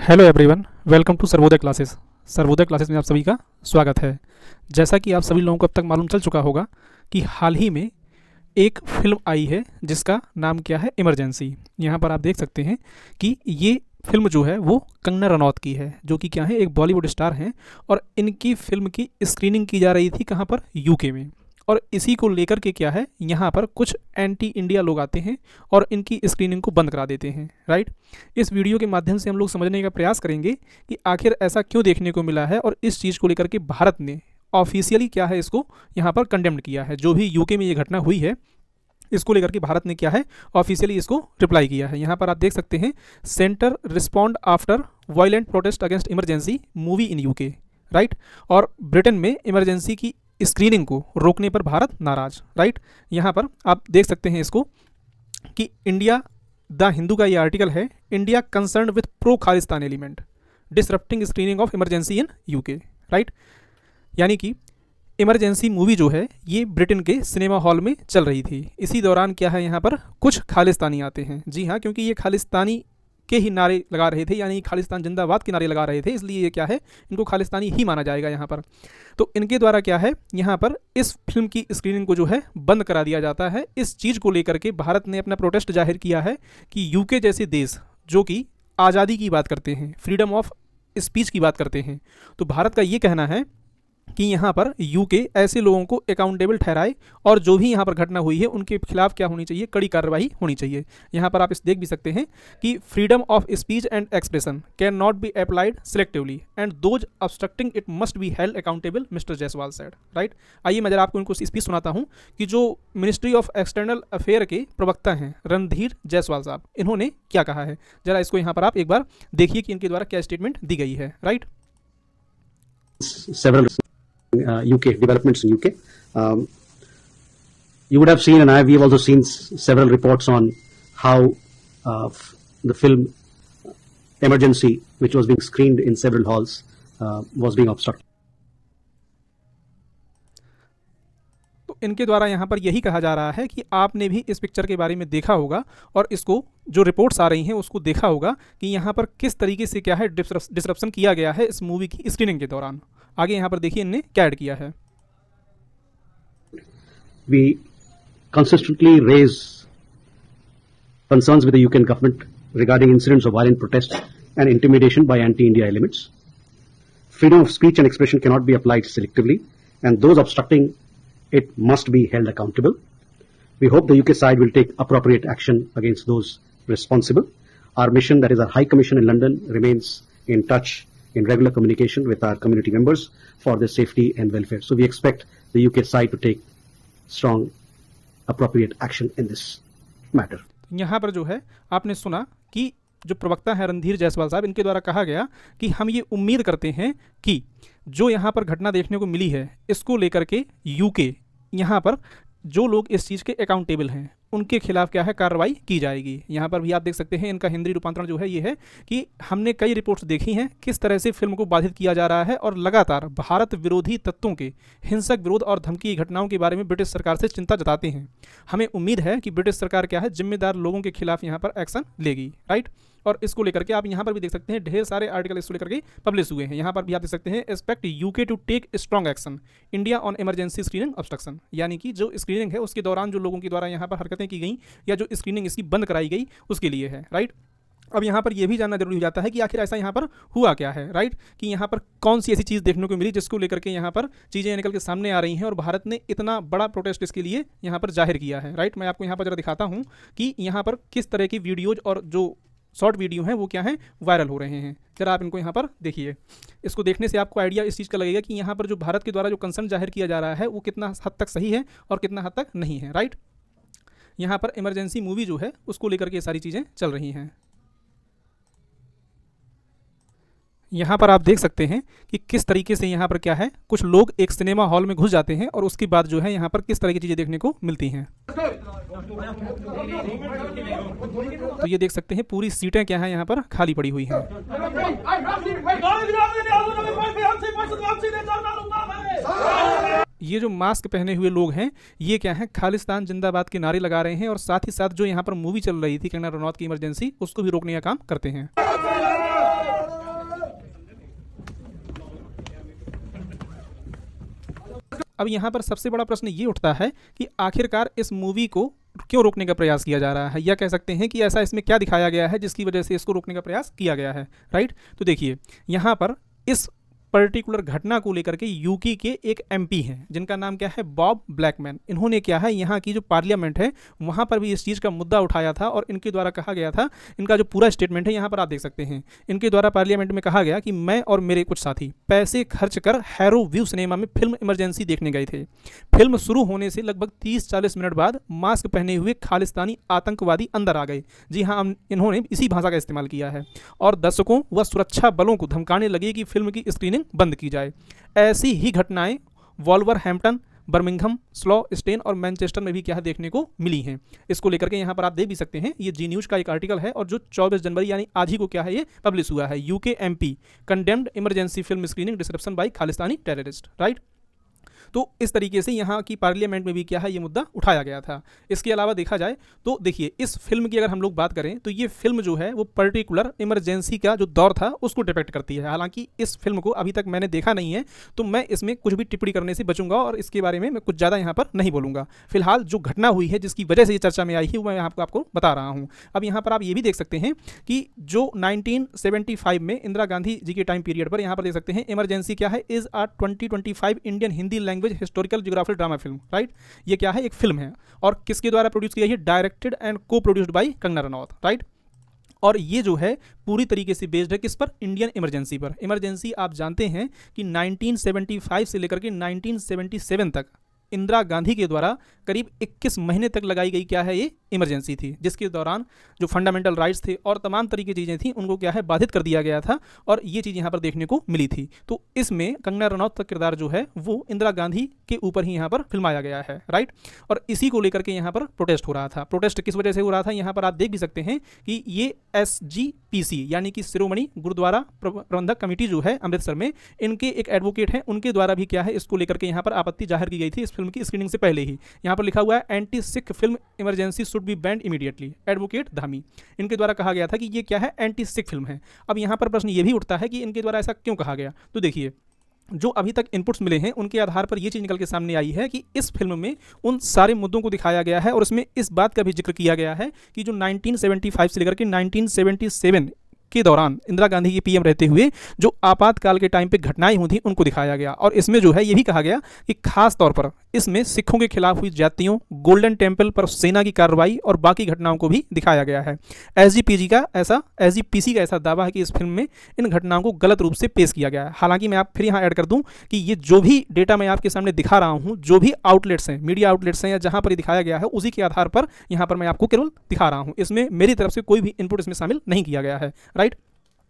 Hello everyone, welcome to Sarvodaya classes. Sarvodaya classes में आप सभी का स्वागत है। जैसा कि आप सभी लोगों को अब तक मालूम चल चुका होगा कि हाल ही में एक फ़िल्म आई है जिसका नाम क्या है, इमरजेंसी। यहाँ पर आप देख सकते हैं कि ये फ़िल्म जो है वो कंगना रनौत की है, जो कि क्या है, एक बॉलीवुड स्टार हैं। और इनकी फ़िल्म की स्क्रीनिंग की जा रही थी कहाँ पर, यूके में। और इसी को लेकर के क्या है, यहाँ पर कुछ एंटी इंडिया लोग आते हैं और इनकी स्क्रीनिंग को बंद करा देते हैं, राइट। इस वीडियो के माध्यम से हम लोग समझने का प्रयास करेंगे कि आखिर ऐसा क्यों देखने को मिला है और इस चीज़ को लेकर के भारत ने ऑफिशियली क्या है, इसको यहाँ पर कंडेम्ड किया है। जो भी यूके में ये घटना हुई है, इसको लेकर के भारत ने क्या है, ऑफिशियली इसको रिप्लाई किया है। यहाँ पर आप देख सकते हैं, centre respond after violent protest against emergency movie in UK, right. और ब्रिटेन में इमरजेंसी की स्क्रीनिंग को रोकने पर भारत नाराज, राइट। यहाँ पर आप देख सकते हैं इसको कि इंडिया, द हिंदू का ये आर्टिकल है, India concern with pro Khalistan element disrupting screening of emergency in UK, right. यानी कि इमरजेंसी मूवी जो है ये ब्रिटेन के सिनेमा हॉल में चल रही थी। इसी दौरान क्या है, यहाँ पर कुछ खालिस्तानी आते हैं। जी हाँ, क्योंकि ये खालिस्तानी के ही नारे लगा रहे थे, यानी खालिस्तान जिंदाबाद के नारे लगा रहे थे, इसलिए ये क्या है, इनको खालिस्तानी ही माना जाएगा यहाँ पर। तो इनके द्वारा क्या है, यहाँ पर इस फिल्म की स्क्रीनिंग को जो है बंद करा दिया जाता है। इस चीज़ को लेकर के भारत ने अपना प्रोटेस्ट जाहिर किया है कि यूके जैसे देश जो कि आज़ादी की बात करते हैं, फ्रीडम ऑफ स्पीच की बात करते हैं, तो भारत का ये कहना है कि यहाँ पर यूके ऐसे लोगों को अकाउंटेबल ठहराए और जो भी यहाँ पर घटना हुई है उनके खिलाफ क्या होनी चाहिए, कड़ी कार्रवाई होनी चाहिए। यहाँ पर आप इस देख भी सकते हैं कि freedom of speech and expression can not be applied selectively and those obstructing it must be held accountable, mister Jaiswal said, right. आइए मैं जरा आपको इनको स्पीच सुनाता हूँ कि जो मिनिस्ट्री ऑफ एक्सटर्नल अफेयर के प्रवक्ता हैं रणधीर जायसवाल साहब, इन्होंने क्या कहा है। जरा इसको यहाँ पर आप एक बार देखिए कि इनके द्वारा क्या स्टेटमेंट दी गई है, right. UK developments in UK. You would have seen, and we have also seen several reports on how the film Emergency, which was being screened in several halls, was being obstructed. तो इनके द्वारा यहाँ पर यही कहा जा रहा है कि आपने भी इस पिक्चर के बारे में देखा होगा और इसको जो रिपोर्ट्स आ रही हैं उसको देखा होगा कि यहाँ पर किस तरीके से क्या है, डिसरप्शन किया गया है इस मूवी की स्क्रीनिंग के दौरान। आगे यहाँ पर देखिए इनने क्या ऐड किया है। We consistently raise concerns with the UK government regarding incidents of violent protest and intimidation by anti-India elements. Freedom of speech and expression cannot be applied selectively, and those obstructing it must be held accountable. We hope the UK side will take appropriate action against those responsible. Our mission, that is our High Commission in London, remains in touch, in regular communication with our community members for their safety and welfare. So we expect the UK side to take strong, appropriate action in this matter. यहाँ पर जो है आपने सुना कि जो प्रवक्ता है रणधीर जायसवाल साहब, इनके द्वारा कहा गया कि हम ये उम्मीद करते हैं कि जो यहाँ पर घटना देखने को मिली है इसको लेकर के यूके, यहाँ पर जो लोग इस चीज़ के अकाउंटेबल हैं उनके खिलाफ क्या है, कार्रवाई की जाएगी। यहाँ पर भी आप देख सकते हैं इनका हिंदी रूपांतरण जो है ये है कि हमने कई रिपोर्ट्स देखी हैं किस तरह से फिल्म को बाधित किया जा रहा है और लगातार भारत विरोधी तत्वों के हिंसक विरोध और धमकी घटनाओं के बारे में ब्रिटिश सरकार से चिंता जताते हैं। हमें उम्मीद है कि ब्रिटिश सरकार क्या है, जिम्मेदार लोगों के खिलाफ यहाँ पर एक्शन लेगी, राइट। और इसको लेकर के आप यहाँ पर भी देख सकते हैं ढेर सारे आर्टिकल इसको लेकर के पब्लिश हुए हैं। यहाँ पर भी आप देख सकते हैं, expect UK to take strong action India on emergency screening obstruction, यानी कि जो स्क्रीनिंग है उसके दौरान जो लोगों के द्वारा यहाँ पर हरकतें की गई या जो स्क्रीनिंग इसकी बंद कराई गई उसके लिए है, राइट। अब यहाँ पर यह भी जानना जरूरी हो जाता है कि आखिर ऐसा यहाँ पर हुआ क्या है, राइट, कि यहाँ पर कौन सी ऐसी चीज़ देखने को मिली जिसको लेकर के यहाँ पर चीज़ें निकल के सामने आ रही हैं और भारत ने इतना बड़ा प्रोटेस्ट इसके लिए यहाँ पर जाहिर किया है, राइट। मैं आपको यहाँ पर जरा दिखाता हूँ कि यहाँ पर किस तरह की वीडियोज़ और जो शॉर्ट वीडियो हैं वो क्या हैं, वायरल हो रहे हैं। जरा आप इनको यहाँ पर देखिए। इसको देखने से आपको आइडिया इस चीज़ का लगेगा कि यहाँ पर जो भारत के द्वारा जो कंसर्न जाहिर किया जा रहा है वो कितना हद तक सही है और कितना हद तक नहीं है, राइट। यहाँ पर इमरजेंसी मूवी जो है उसको लेकर के सारी चीज़ें चल रही हैं। यहाँ पर आप देख सकते हैं कि किस तरीके से यहाँ पर क्या है, कुछ लोग एक सिनेमा हॉल में घुस जाते हैं और उसके बाद जो है यहाँ पर किस तरह की चीज़ें देखने को मिलती हैं। तो ये देख सकते हैं पूरी सीटें क्या है यहाँ पर खाली पड़ी हुई हैं। ये जो मास्क पहने हुए लोग हैं ये क्या है, खालिस्तान जिंदाबाद के नारे लगा रहे हैं और साथ ही साथ जो यहाँ पर मूवी चल रही थी कंगना रनौत की इमरजेंसी, उसको भी रोकने का काम करते हैं। अब यहाँ पर सबसे बड़ा प्रश्न ये उठता है कि आखिरकार इस मूवी को क्यों रोकने का प्रयास किया जा रहा है, या कह सकते हैं कि ऐसा इसमें क्या दिखाया गया है जिसकी वजह से इसको रोकने का प्रयास किया गया है, राइट। तो देखिए यहाँ पर इस पर्टिकुलर घटना को लेकर के यूके के एक एमपी हैं जिनका नाम क्या है, बॉब ब्लैकमैन। इन्होंने क्या है, यहाँ की जो पार्लियामेंट है वहाँ पर भी इस चीज़ का मुद्दा उठाया था और इनके द्वारा कहा गया था, इनका जो पूरा स्टेटमेंट है यहाँ पर आप देख सकते हैं, इनके द्वारा पार्लियामेंट में कहा गया कि मैं और मेरे कुछ साथी पैसे खर्च कर हैरो व्यू सिनेमा में फिल्म इमरजेंसी देखने गए थे। फिल्म शुरू होने से लगभग 30-40 मिनट बाद मास्क पहने हुए खालिस्तानी आतंकवादी अंदर आ गए। जी हाँ, इन्होंने इसी भाषा का इस्तेमाल किया है और दर्शकों व सुरक्षा बलों को धमकाने लगे कि फिल्म की स्क्रीनिंग बंद की जाए। ऐसी ही घटनाएं वॉल्वरहैम्पटन, बर्मिंघम, स्लो स्टेन और मैनचेस्टर में भी क्या है देखने को मिली हैं। इसको लेकर के यहाँ पर आप देख भी सकते हैं, ये जी न्यूज़ का एक आर्टिकल है और जो 24 जनवरी यानी आज ही को क्या है ये पब्लिश हुआ है। UK MP condemned emergency film screening disruption by Khalistani terrorist, right. तो इस तरीके से यहाँ की पार्लियामेंट में भी क्या है ये मुद्दा उठाया गया था। इसके अलावा देखा जाए तो देखिए इस फिल्म की अगर हम लोग बात करें तो ये फिल्म जो है वो पर्टिकुलर इमरजेंसी का जो दौर था उसको डिपेक्ट करती है। हालांकि इस फिल्म को अभी तक मैंने देखा नहीं है तो मैं इसमें कुछ भी टिप्पणी करने से बचूंगा और इसके बारे में मैं कुछ ज़्यादा यहाँ पर नहीं बोलूँगा। फिलहाल जो घटना हुई है जिसकी वजह से ये चर्चा में आई है वो मैं आपको बता रहा हूँ। अब यहाँ पर आप ये भी देख सकते हैं कि जो 1975 में इंदिरा गांधी जी के टाइम पीरियड पर यहाँ पर देख सकते हैं इमरजेंसी क्या है, is a 2025 Indian Hindi language historical geographical drama film, right. ये क्या है, एक फिल्म है और किसके द्वारा प्रोड्यूस किया है, डायरेक्टेड एंड को produced by Kangana Ranaut, right. और ये जो है पूरी तरीके से बेस्ड है किस पर, इंडियन इमरजेंसी पर। इमरजेंसी आप जानते हैं कि 1975 से लेकर के 1977 तक इंदिरा गांधी के द्वारा करीब 21 महीने तक लगाई गई क्या है ये इमरजेंसी थी, जिसके दौरान जो फंडामेंटल राइट्स थे और तमाम तरीके की चीज़ें थी उनको क्या है बाधित कर दिया गया था और ये चीज़ यहाँ पर देखने को मिली थी। तो इसमें कंगना रनौत का किरदार जो है वो इंदिरा गांधी के ऊपर ही यहाँ पर फिल्माया गया है, राइट। और इसी को लेकर के यहाँ पर प्रोटेस्ट हो रहा था। प्रोटेस्ट किस वजह से हो रहा था, यहाँ पर आप देख भी सकते हैं कि ये SGPC यानी कि शिरोमणि गुरुद्वारा प्रबंधक कमेटी जो है अमृतसर में, इनके एक एडवोकेट हैं, उनके द्वारा भी क्या है इसको लेकर के यहाँ पर आपत्ति जाहिर की गई थी इस फिल्म की स्क्रीनिंग से पहले ही। यहाँ पर लिखा हुआ है anti Sikh film emergency should be band immediately, advocate Dhami. इनके द्वारा कहा गया था कि ये क्या है, एंटी सिख फिल्म है। अब यहाँ पर प्रश्न ये भी उठता है कि इनके द्वारा ऐसा क्यों कहा गया। तो देखिए जो अभी तक इनपुट्स मिले हैं उनके आधार पर ये चीज़ निकल के सामने आई है कि इस फिल्म में उन सारे मुद्दों को दिखाया गया है और उसमें इस बात का भी जिक्र किया गया है कि जो 1975 से लेकर के 1977 के दौरान इंदिरा गांधी की पीएम रहते हुए जो आपातकाल के टाइम पे घटनाएं हुई थी उनको दिखाया गया। और इसमें जो है ये भी कहा गया कि खास तौर पर इसमें सिखों के खिलाफ हुई ज्यादतियों, गोल्डन टेम्पल पर सेना की कार्रवाई और बाकी घटनाओं को भी दिखाया गया है। SGPC का ऐसा दावा है कि इस फिल्म में इन घटनाओं को गलत रूप से पेश किया गया है। हालांकि मैं आप फिर यहाँ ऐड कर दूं कि ये जो भी डेटा मैं आपके सामने दिखा रहा हूँ, जो भी आउटलेट्स हैं, मीडिया आउटलेट्स हैं या जहाँ पर दिखाया गया है उसी के आधार पर यहाँ पर मैं आपको केवल दिखा रहा हूँ। इसमें मेरी तरफ से कोई भी इनपुट इसमें शामिल नहीं किया गया है, राइट।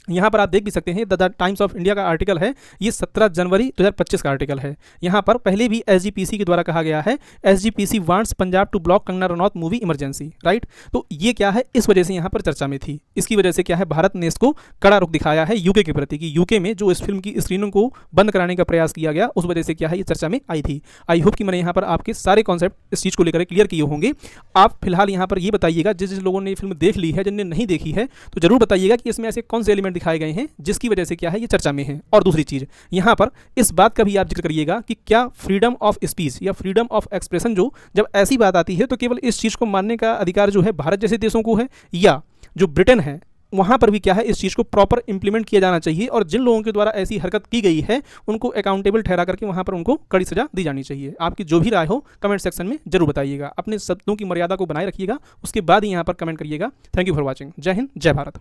यहाँ पर आप देख भी सकते हैं द टाइम्स ऑफ इंडिया का आर्टिकल है, ये 17 जनवरी 2025 का आर्टिकल है। यहाँ पर पहले भी SGPC के द्वारा कहा गया है SGPC wants Punjab to block Kangana Ranaut movie emergency, right. तो ये क्या है, इस वजह से यहाँ पर चर्चा में थी। इसकी वजह से क्या है, भारत ने इसको कड़ा रुख दिखाया है यूके के प्रति कि यूके में जो इस फिल्म की स्क्रीनिंग को बंद कराने का प्रयास किया गया उस वजह से क्या है ये चर्चा में आई थी। आई होप कि मैंने यहाँ पर आपके सारे कॉन्सेप्ट इस चीज़ को लेकर क्लियर किए होंगे। आप फिलहाल यहाँ पर ये बताइएगा जिस लोगों ने फिल्म देख ली है, जिनने नहीं देखी है तो जरूर बताइएगा कि इसमें ऐसे कौन से एलिमेंट दिखाए गए हैं जिसकी वजह से क्या है ये चर्चा में है। और दूसरी चीज़ यहाँ पर इस बात का भी आप जिक्र करिएगा कि क्या फ्रीडम ऑफ स्पीच या फ्रीडम ऑफ एक्सप्रेशन जो जब ऐसी बात आती है तो केवल इस चीज़ को मानने का अधिकार जो है भारत जैसे देशों को है, या जो ब्रिटेन है वहाँ पर भी क्या है इस चीज़ को प्रॉपर इंप्लीमेंट किया जाना चाहिए और जिन लोगों के द्वारा ऐसी हरकत की गई है उनको अकाउंटेबल ठहरा करके वहाँ पर उनको कड़ी सजा दी जानी चाहिए। आपकी जो भी राय हो कमेंट सेक्शन में जरूर बताइएगा। अपने शब्दों की मर्यादा को बनाए रखिएगा, उसके बाद ही यहाँ पर कमेंट करिएगा। Thank you for watching. जय हिंद, जय भारत।